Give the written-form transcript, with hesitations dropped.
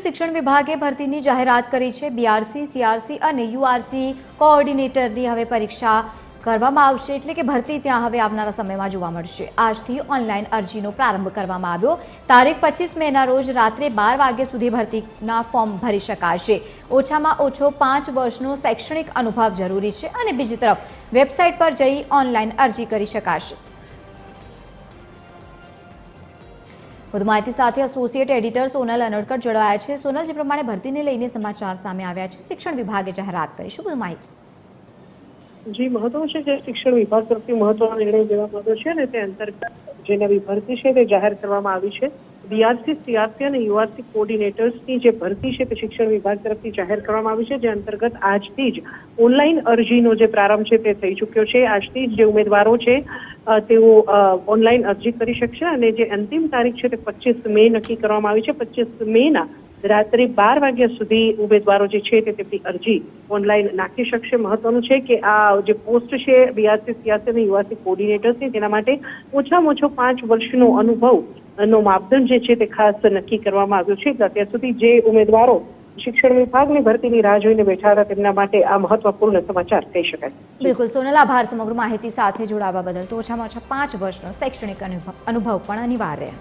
શિક્ષણ વિભાગે ભરતીની જાહેરાત કરી છે। બીઆરસી, સીઆરસી અને યુઆરસી કોઓર્ડિનેટરની હવે પરીક્ષા કરવામાં આવશે, એટલે કે ભરતી ત્યાં હવે આવનારા સમયમાં જોવા મળશે। આજથી ઓનલાઈન અરજીનો પ્રારંભ કરવામાં આવ્યો। તારીખ 25 મેના રોજ રાત્રે 12 વાગ્યા સુધી ભરતીના ફોર્મ ભરી શકાશે। ઓછામાં ઓછો 5 વર્ષનો શૈક્ષણિક અનુભવ જરૂરી છે અને બીજી તરફ વેબસાઇટ પર જઈ ઓનલાઈન અરજી કરી શકાશે। વધુ માહિતી સાથે એસોસિએટ એડિટર સોનલ અનડકર જોડાયા છે। સોનલ, જે પ્રમાણે ભરતીને લઈને સમાચાર સામે આવ્યા છે, શિક્ષણ વિભાગે જાહેરાત કરી, શું વધુ માહિતી? જી, મહત્વનું છે કે શિક્ષણ વિભાગ તરફથી મહત્વનો નિર્ણય લેવામાં આવ્યો છે અને તે અંતર્ગત જે નવી ભરતી છે તે જાહેર કરવામાં આવી છે। બીઆરસી, સીઆરસી અને યુઆરસી કોઓર્ડિનેટર્સની જે ભરતી છે તે શિક્ષણ વિભાગ તરફથી જાહેર કરવામાં આવી છે, જે અંતર્ગત આજથી જ ઓનલાઈન અરજીનો જે પ્રારંભ છે તે થઈ ચૂક્યો છે। આજથી જ જે ઉમેદવારો છે તેઓ ઓનલાઈન અરજી કરી શકશે અને જે અંતિમ તારીખ છે તે 25 મે નક્કી કરવામાં આવી છે। 25 મેના રાત્રે 12 વાગ્યા સુધી ઉમેદવારો જે છે તે તેમની અરજી ઓનલાઈન નાખી શકશે। મહત્વનું છે કે આ જે પોસ્ટ છે બીઆરસી, સીઆરસી અને યુઆરસી કોઓર્ડિનેટર્સની, તેના માટે ઓછામાં ઓછો 5 વર્ષનો અનુભવનો માપદંડ જે છે તે ખાસ નક્કી કરવામાં આવ્યો છે। અત્યાર સુધી જે ઉમેદવારો શિક્ષણ વિભાગની ભરતીની રાહ જોઈને બેઠા હતા તેમના માટે આ મહત્વપૂર્ણ સમાચાર કહી શકાય। બિલકુલ સોનલ, આભાર સમગ્ર માહિતી સાથે જોડાવા બદલ। તો ઓછામાં ઓછા 5 વર્ષનો શૈક્ષણિક અનુભવ પણ અનિવાર્ય।